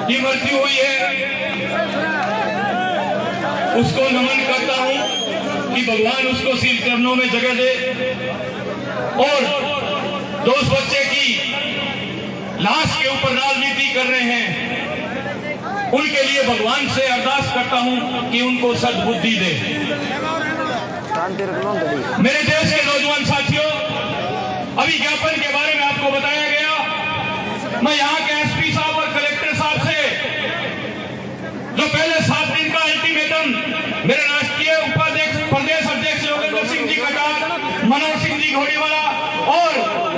की मृत्यु हुई है, उसको नमन करता हूं कि भगवान उसको शील चरणों में जगह दे। और जो उस बच्चे की लाश के ऊपर राजनीति कर रहे हैं, उनके लिए भगवान से अरदास करता हूं कि उनको सद्बुद्धि दे। मेरे देश के नौजवान साथियों, अभी ज्ञापन के बारे में आपको बताया गया। मैं यहाँ के एसपी साहब और कलेक्टर साहब से जो पहले 7 दिन का अल्टीमेटम मेरे राष्ट्रीय उपाध्यक्ष प्रदेश अध्यक्ष योगेंद्र सिंह जी कटार, मनोज सिंह जी घोड़ीवाला और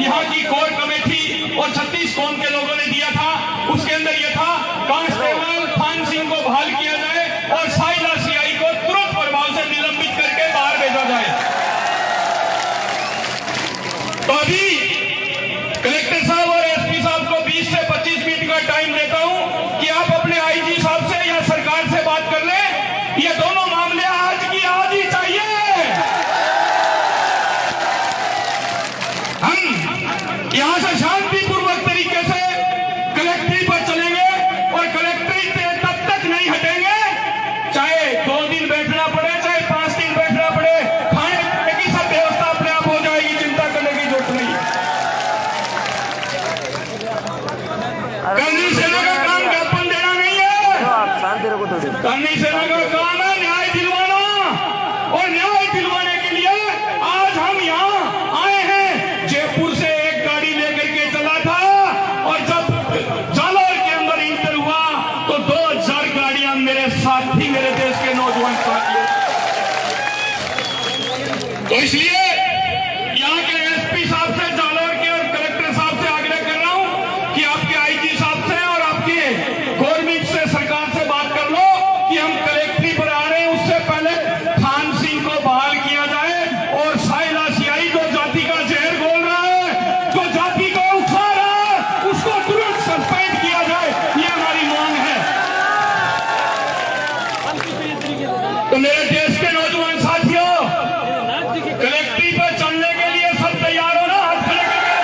यहाँ की कोर कमेटी और 36 कौम के लोगों ने दिया था, उसके अंदर यह था कांस्टेबल खान सिंह को बहाल किया जाए और साहिला सीआई को तुरंत प्रभाव से निलंबित करके बाहर भेजा जाए। तो अभी कलेक्टर साहब और एसपी साहब को 20 से 25 मिनट का टाइम देता हूं कि आप अपने आईजी साहब से या सरकार से बात कर लें। ये दोनों मामले आज की आज ही चाहिए। हम यहां से शांतिपूर्वक तरीके से कलेक्ट्रेट पर चलेंगे और कलेक्ट्रेट पे तब तक नहीं हटेंगे, चाहे 2 दिन बैठना पड़े, चाहे 5 दिन बैठना पड़े। खाने पीने की सब व्यवस्था अपने आप हो जाएगी, चिंता करने की जरूरत नहीं है। करनी सेना का काम ज्ञापन देना नहीं है। करनी सेना का काम है न्याय दिलवाना, और न्याय दिलवाने के लिए आज हम यहाँ आए हैं। जयपुर से एक गाड़ी लेकर के चला था और जब जालौर के अंदर इंटर हुआ तो 2000 गाड़ियां मेरे साथ थी, मेरे देश के नौजवान साथियों। तो इसलिए यहाँ के एसपी साहब से, जालौर के और कलेक्टर साहब से आग्रह कर रहा हूं कि आपके आईजी साहब से और आपके गवर्नमेंट से, सरकार से बात कर लो कि हम कलेक्ट्री पर आ रहे हैं, उससे पहले खान सिंह को बहाल किया जाए और साहिला सीआई जो जाति का जहर घोल रहा है, जो जाति को उठा रहा है, उसको तुरंत सस्पेंड किया जाए। ये हमारी मांग है। तो मेरे देश के नौजवान साथियों, कलेक्ट्री पर चलने के लिए सब तैयार हो ना? हाथ खड़े करके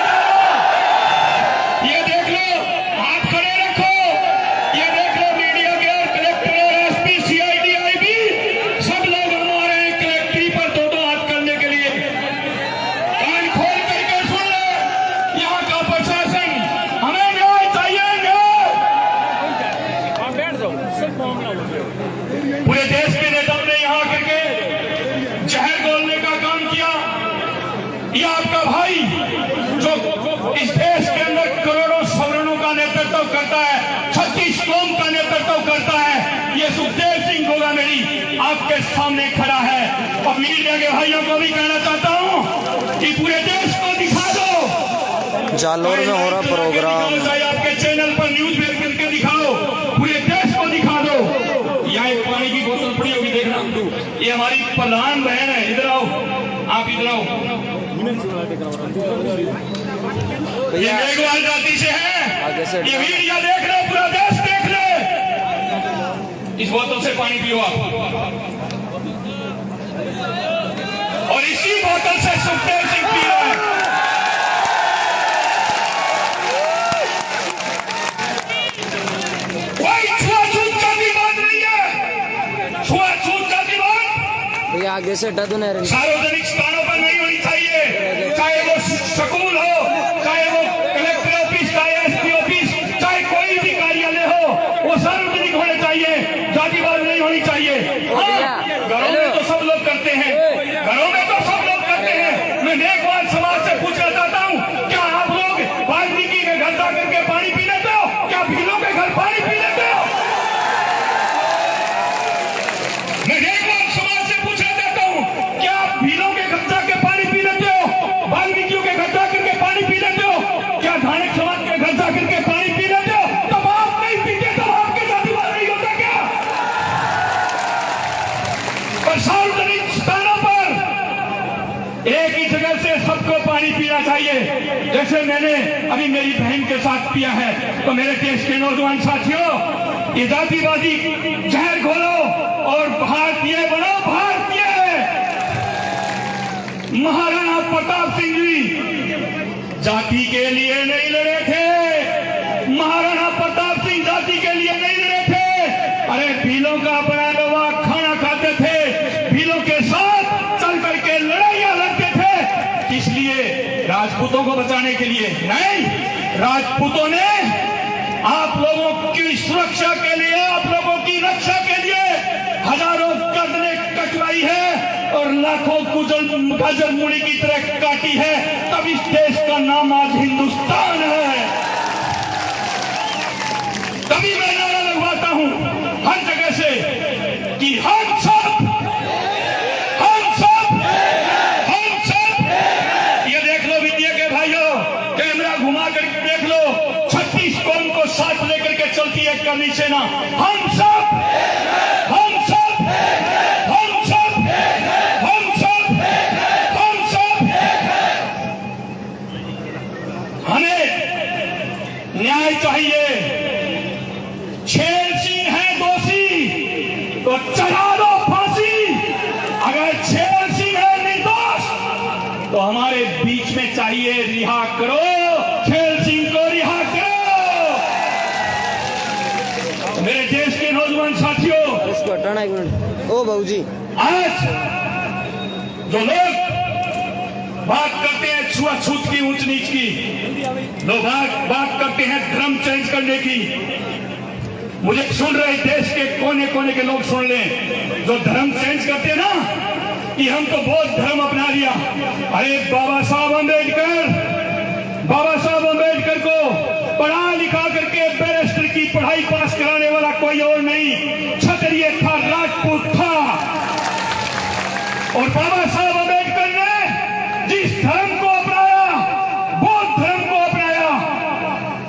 ये देख लो, हाथ खड़े रखो। ये देख लो मीडिया के और कलेक्टर और एसपी सीआईडी आईबी सब लोग हम आ रहे हैं कलेक्ट्री पर 2-2 हाथ करने के लिए। कान खोल करके सुन ले, यहाँ का प्रशासन, हमें न्याय चाहिए, न्याय। पूरे देश के नेताओं ने यहाँ करके जहर घोलने का काम किया। यह आपका भाई जो इस देश के अंदर करोड़ों सवर्णों का नेतृत्व करता है, 36 कौम का नेतृत्व करता है, ये सुखदेव सिंह होगा मेरी आपके सामने खड़ा है। और मीडिया के भाइयों को भी कहना चाहता हूं कि पूरे देश को दिखा दो। जालौर में हो रहा प्रोग्राम, आपके चैनल पर न्यूज भेज करके दिखाओ, पूरे देश को दिखा दो। यहाँ एक पानी की बोतल पड़ी होगी, देखना। ये हमारी प्रधान बहन है, इधर आओ, आप इधर आओ। ये मेघवाल जाति से है। ये मीडिया देख ले, पूरा देश देख ले। इस बोतल से पानी पियो आप, और इसी बोतल से सुखदेव सिंह पी रहा है। कोई छुआछूत जाति बात नहीं है, छुआछूत जाति बात आगे से सार्वजनिक स्थानों पर नहीं होनी चाहिए। चाहे वो स्कूल हो, चाहे वो कलेक्टर ऑफिस, चाहे एसपी ऑफिस, चाहे कोई भी कार्यालय हो, वो सार्वजनिक होने चाहिए, जातिवाद नहीं होनी चाहिए। हाँ, घरों में तो सब लोग करते हैं, घरों में तो सब लोग करते हैं। मैं नेकवाल समाज से पूछना चाहता हूँ, क्या आप लोग वाल्मीकि के घर जा करके पानी पी लेते हो? क्या भीलों के घर पानी पी लेते हो? मैं नेकवाल समाज से पूछना चाहता हूँ, क्या आप भीलों के घर जाके पानी पी लेते हो? वाल्मीकियों के घर जा करके पानी पी लेते हो? क्या धार्मिक समाज के घर जा करके पानी पी लेते हो? तब आप नहीं पीते, तब आपके जातिवाद नहीं होता क्या? और सार्वजनिक स्थानों पर एक ही जगह से सबको पानी पीना चाहिए, जैसे मैंने अभी मेरी बहन के साथ पिया है। तो मेरे देश के नौजवान साथियों, ये जातिवादी जहर घोलो और भारतीय बनो, भारतीय। महाराणा प्रताप सिंह जी जाति के लिए नहीं लड़े थे, महाराणा प्रताप सिंह जाति के लिए को बचाने के लिए नहीं, राजपूतों ने आप लोगों की सुरक्षा के लिए, आप लोगों की रक्षा के लिए हजारों गर्दनें कटवाई है और लाखों गाजर मूली की तरह काटी है। तब इस देश का नाम आज हिंदुस्तान है। तभी मैं नारा लगवाता हूं हर जगह से कि हम सब, ये देख लो मीडिया के भाइयों, कैमरा घुमा कर देख लो, 36 कौम को साथ लेकर के चलती है करनी सेना। हम सब, हम सब, हम सब, हम सब, हम सब, हमें न्याय चाहिए। छेल सिंह है दोषी तो चढ़ा दो फांसी, अगर छेल सिंह है निर्दोष तो हमारे बीच में चाहिए रिहा करो, छेल सिंह को रिहा करो। मेरे देश के नौजवान साथियों, इसको हटाना एक मिनट। ओ बाबूजी, आज जो लोग बात करते हैं छुआछूत की, ऊंच नीच की, लोग बात करते हैं धर्म चेंज करने की, मुझे सुन रहे देश के कोने कोने के लोग सुन लें, जो धर्म चेंज करते हैं ना कि हमको बौद्ध धर्म अपना लिया। अरे बाबा साहब अंबेडकर को पढ़ा लिखा करके बैरिस्टर की पढ़ाई पास कराने वाला कोई और नहीं, क्षत्रिय था, राजपूत था। और बाबा साहब अंबेडकर ने जिस धर्म को अपनाया, बौद्ध धर्म को अपनाया,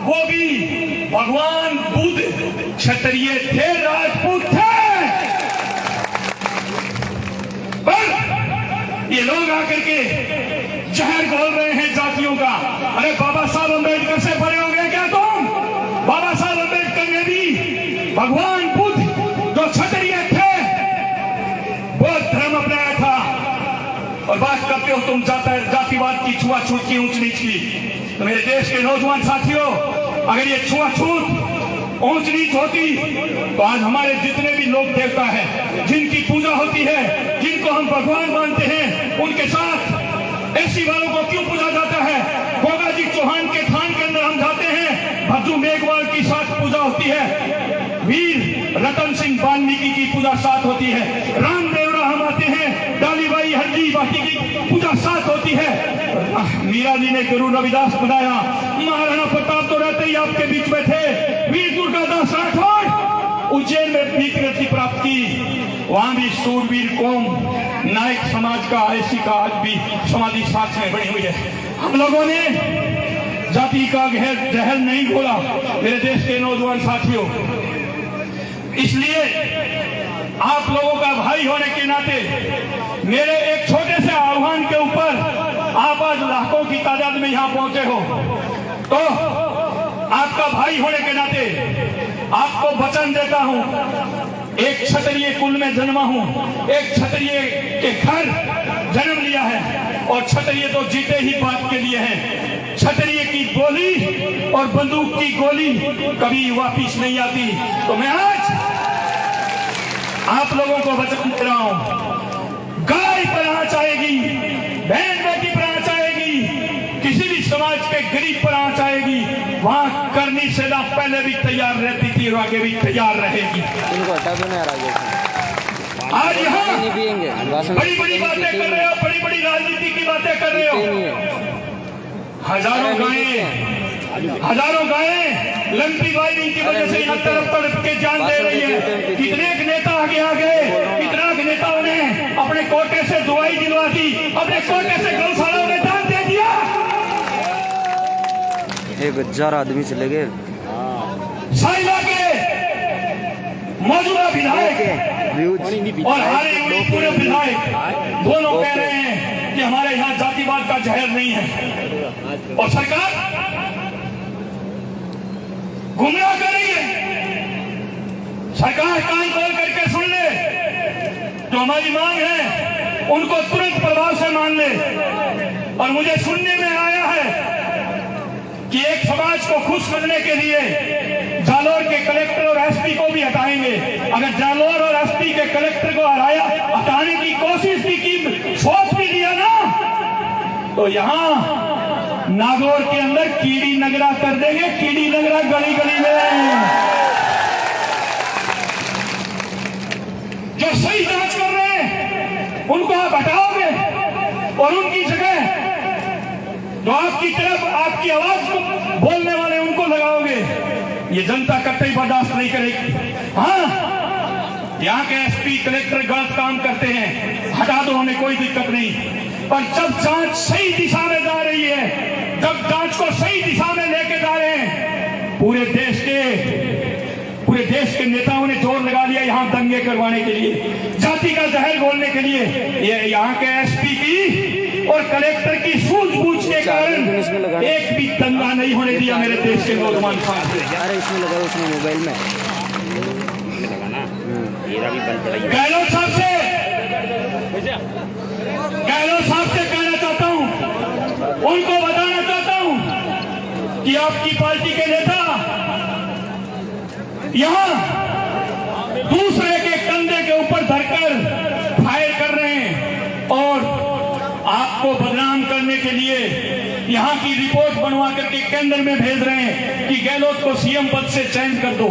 वो भी भगवान बुद्ध क्षत्रिय थे, राजपूत थे। पर ये लोग आकर के जहर घोल रहे हैं जातियों का। अरे बाबा साहब अंबेडकर से बड़े हो गए क्या तुम? बाबा साहब अंबेडकर ने भी भगवान बुद्ध जो क्षत्रिय थे, बौद्ध धर्म अपनाया था। और बात करते हो तुम जातिवाद की, छुआछूत की, ऊंच नीच की। तो मेरे देश के नौजवान साथियों, अगर ये छुआछूत ऊंच नीच होती तो आज हमारे जितने भी लोग देवता हैं, जिनकी पूजा होती है, जिनको हम भगवान मानते हैं, उनके साथ ऐसी वालों को क्यों पूजा जाता है? गोगा जी चौहान के थान के अंदर हम जाते हैं, भज्जू मेघवाल की साथ पूजा होती है, वीर रतन सिंह वाल्मीकि की पूजा साथ होती है, रामदेवरा हम आते हैं, डालीबाई हल्दी बाटी की पूजा साथ होती है। मीरा जी ने गुरु रविदास बनाया, महाराणा प्रताप तो रहते ही आपके बीच में थे, वीर दुर्गादास राठौड़ उज्जैन में वीरगति प्राप्त की, वहां भी सूरवीर कौम नायक समाज का, ऐसी का आज भी समाधि साथ में बनी हुई है। हम लोगों ने जाति का जहर नहीं घोला मेरे देश के नौजवान साथियों। इसलिए आप लोगों का भाई होने के नाते मेरे एक छोटे से आह्वान के ऊपर आप आज लाखों की तादाद में यहां पहुंचे हो, तो आपका भाई होने के नाते आपको वचन देता हूं, एक क्षत्रिय कुल में जन्मा हूं, एक क्षत्रिय के घर जन्म लिया है, और क्षत्रिय तो जीते ही बात के लिए हैं। क्षत्रिय की गोली और बंदूक की गोली कभी वापिस नहीं आती। तो मैं आज आप लोगों को वचन दे रहा हूं, गाय पर आंच आएगी, बहन बेटी पर आंच आएगी, किसी भी समाज के गरीब पर आंच आएगी, वहां करनी सेना पहले भी तैयार रहती थी और आगे भी तैयार रहेगी। इनको हटा दो ना यार आगे से। आज यहाँ नहीं पिएंगे, बड़ी बड़ी बातें कर रहे हो, बड़ी बड़ी राजनीति की बातें कर रहे हो। हजारों गायें लंबी वायरिंग की वजह से यहाँ तड़प के जान दे रही है। कितने नेता आगे आ गए, कितना नेताओं ने अपने कोटे से दवाई दिलवा दी, अपने कोटे से गौशालाओं में दान दे दिया। 1000 आदमी चले गए। साइला के मौजूदा विधायक और हारे पूरे विधायक दोनों कह रहे हैं कि हमारे यहाँ जातिवाद का जहर नहीं है, और सरकार गुमराह कर रही है। सरकार कान खोल करके सुन ले, जो हमारी मांग है उनको तुरंत प्रभाव से मान ले। और मुझे सुनने में आया है कि एक समाज को खुश करने के लिए जालोर के कलेक्टर और एसपी को भी हटाएंगे। अगर जालोर और एसपी के कलेक्टर को हटाने की कोशिश भी की, सोच भी लिया ना, तो यहाँ नागौर के अंदर कीड़ी नगरा कर देंगे, कीड़ी नगरा गली गली में। जो सही जांच कर रहे हैं उनको आप हटाओगे और उनकी जगह जो आपकी तरफ आपकी आवाज को बोलने वाले उनको लगाओगे। ये जनता कतई बर्दाश्त नहीं करेगी। हाँ, यहाँ के एसपी कलेक्टर गलत काम करते हैं, हटा दो, हमें कोई दिक्कत नहीं। पर जब जांच सही दिशा में जा रही है, जब जांच को सही दिशा में लेके जा रहे हैं, पूरे देश के नेताओं ने जोर लगा लिया यहाँ दंगे करवाने के लिए, जाति का जहर घोलने के लिए। ये यहाँ के एसपी की और कलेक्टर की सूझबूझ के कारण एक भी दंगा नहीं होने दिया मेरे देश के नौजवान साथी। अरे इसमें लगा उसने मोबाइल में गहलोत साहब से कहना चाहता हूं, उनको बताना चाहता हूं कि आपकी पार्टी के नेता यहां दूसरे के कंधे के ऊपर धरकर फायर कर रहे हैं और आपको बदनाम करने के लिए यहां की रिपोर्ट बनवा करके केंद्र में भेज रहे हैं कि गहलोत को सीएम पद से चयन कर दो।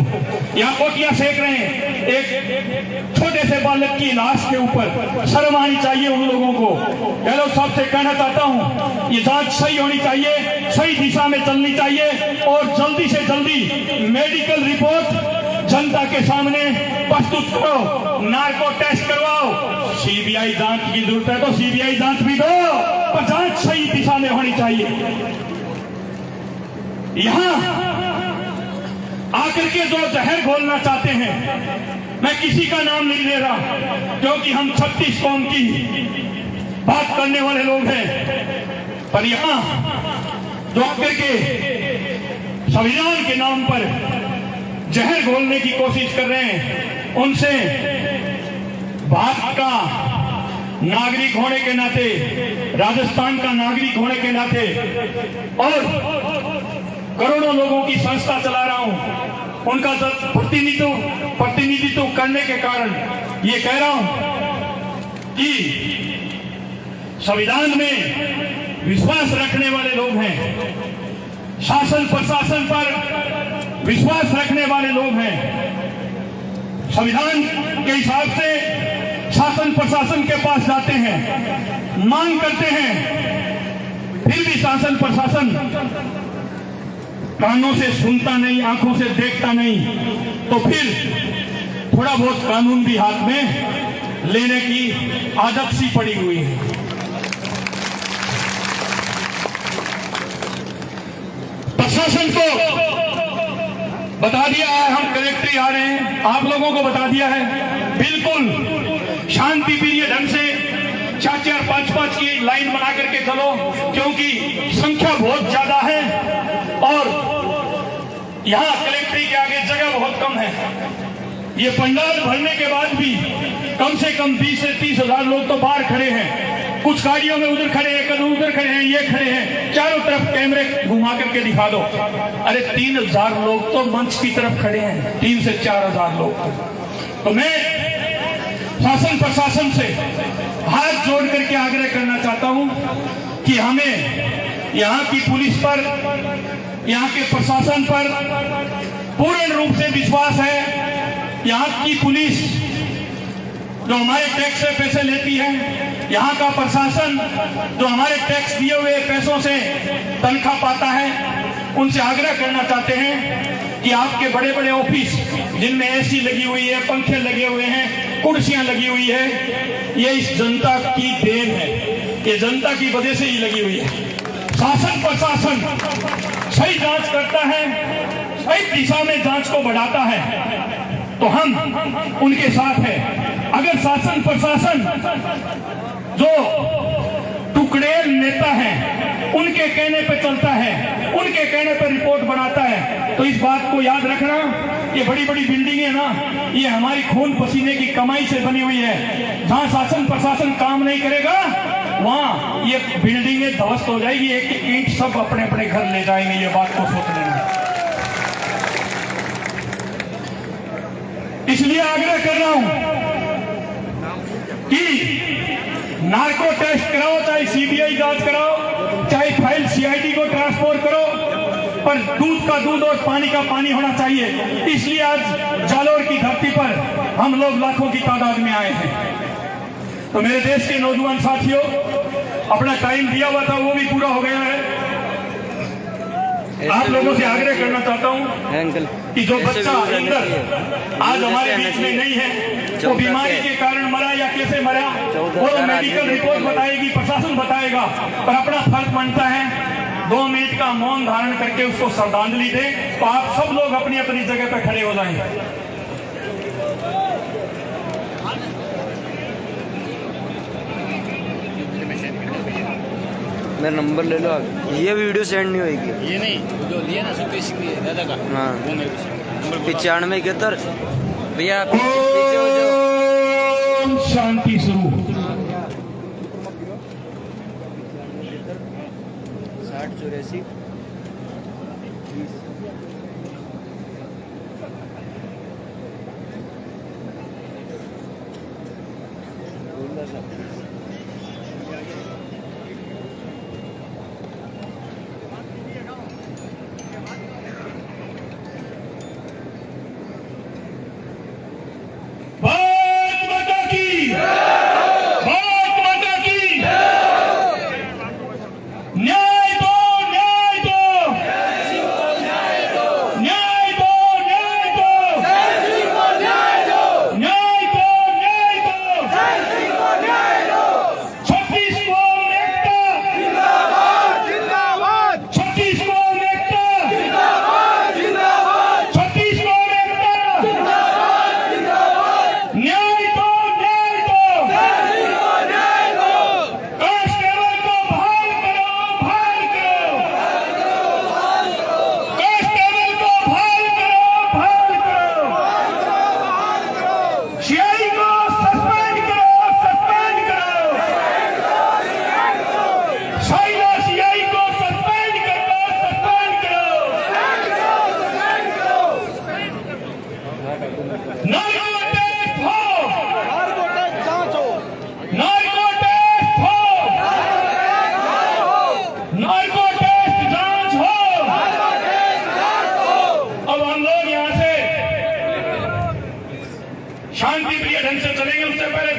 यहां कोटियां सेक रहे हैं एक छोटे से बालक की लाश के ऊपर। शर्म आनी चाहिए उन लोगों को। गहलोत साहब से कहना चाहता हूं, ये जांच सही होनी चाहिए, सही दिशा में चलनी चाहिए और जल्दी से जल्दी मेडिकल रिपोर्ट जनता के सामने प्रस्तुत करो, नार्को टेस्ट करवाओ। सीबीआई जांच की जरूरत है तो सीबीआई जांच भी दो, पर जांच सही दिशा में होनी चाहिए। यहां आकर के जो जहर घोलना चाहते हैं, मैं किसी का नाम नहीं ले रहा क्योंकि हम 36 कौम की बात करने वाले लोग हैं, पर यहां जो आकर के संविधान के नाम पर जहर घोलने की कोशिश कर रहे हैं, उनसे भारत का नागरिक होने के नाते, राजस्थान का नागरिक होने के नाते और करोड़ों लोगों की संस्था चला रहा हूं, उनका प्रतिनिधित्व करने के कारण ये कह रहा हूं कि संविधान में विश्वास रखने वाले लोग हैं, शासन प्रशासन पर विश्वास रखने वाले लोग हैं। संविधान के हिसाब से शासन प्रशासन के पास जाते हैं, मांग करते हैं, फिर भी शासन प्रशासन कानों से सुनता नहीं, आंखों से देखता नहीं, तो फिर थोड़ा बहुत कानून भी हाथ में लेने की आदत सी पड़ी हुई है। प्रशासन को बता दिया है हम कलेक्टर आ रहे हैं, आप लोगों को बता दिया है, बिल्कुल शांति प्रिय ढंग से 4-4, 5-5 की लाइन बना करके चलो, क्योंकि संख्या बहुत ज्यादा है और यहाँ कलेक्ट्री के आगे जगह बहुत कम है। ये पंडाल भरने के बाद भी कम से कम 20 से 30 हजार लोग तो बाहर खड़े हैं। कुछ गाड़ियों में उधर खड़े हैं, कल उधर खड़े हैं, ये खड़े हैं, चारों तरफ कैमरे घुमा करके दिखा दो। अरे 3000 लोग तो मंच की तरफ खड़े हैं, 3 से 4000 लोग। तो मैं शासन प्रशासन से हाथ जोड़ करके आग्रह करना चाहता हूं कि हमें यहाँ की पुलिस पर, यहाँ के प्रशासन पर पूर्ण रूप से विश्वास है। यहाँ की पुलिस जो हमारे टैक्स से पैसे लेती है, यहाँ का प्रशासन जो हमारे टैक्स दिए हुए पैसों से तनख्वाह पाता है, उनसे आग्रह करना चाहते हैं कि आपके बड़े बड़े ऑफिस जिनमें एसी लगी हुई है, पंखे लगे हुए हैं, कुर्सियां लगी हुई है, ये इस जनता की देन है, ये जनता की वजह से ही लगी हुई है। शासन प्रशासन सही जांच करता है, सही दिशा में जांच को बढ़ाता है, तो हम उनके साथ हैं। अगर शासन प्रशासन जो टुकड़ेल नेता हैं, उनके कहने पे चलता है, उनके कहने पे रिपोर्ट बनाता है, तो इस बात को याद रखना, ये बड़ी बड़ी बिल्डिंगें ना, ये हमारी खून पसीने की कमाई से बनी हुई है। जहां शासन प्रशासन काम नहीं करेगा, वहां ये बिल्डिंगें ध्वस्त हो जाएगी, एक एक ईंट सब अपने अपने घर ले जाएंगे। ये बात को सोच लेना। इसलिए आग्रह कर रहा हूं कि नार्को टेस्ट कराओ, चाहे सीबीआई जांच कराओ, चाहे फाइल सीआईडी को पर दूध का दूध और पानी का पानी होना चाहिए। इसलिए आज जालोर की धरती पर हम लोग लाखों की तादाद में आए हैं। तो मेरे देश के नौजवान साथियों, अपना टाइम दिया हुआ था वो भी पूरा हो गया है। आप लोगों से आग्रह करना चाहता हूं अंकल कि जो बच्चा इंदर आज हमारे बीच में नहीं है, वो बीमारी के कारण मरा या कैसे मरा, वो मेडिकल रिपोर्ट बताएगी, प्रशासन बताएगा, पर अपना फर्ज बनता है 2 मिनट का मौन धारण करके उसको श्रद्धांजलि दें। तो आप सब लोग अपनी अपनी जगह पर खड़े हो जाएं। मेरा नंबर ले लो आप। ये वीडियो सेंड नहीं होगी। ये नहीं, वो जो लिया ना सुखदेव सिंह दादा का, हाँ वो मेरे को नंबर 9571 भैया पीछे हो जाओ। ओम शांति स्वरूप 6084 भारत माता की, भारत माता की। न्याय दो, न्याय दो, न्याय दो, न्याय दो, न्याय दो, न्याय दो। छत्तीसगढ़ एकता, छत्तीसगढ़ एकता, छत्तीसगढ़ एकता। न्याय दो, न्याय दो। कांस्टेबल को बहाल करो, बहाल करो। कांस्टेबल को बहाल करो, बहाल करो। सीआई को सस्पेंड करो, सस्पेंड करो। साइला सीआई को सस्पेंड करो, सस्पेंड करो। नार्को टेस्ट हो, नार्को टेस्ट हो, नार्को टेस्ट जांच हो। अब हम लोग यहाँ से शांति प्रिय ढंग से चलेंगे, उससे पहले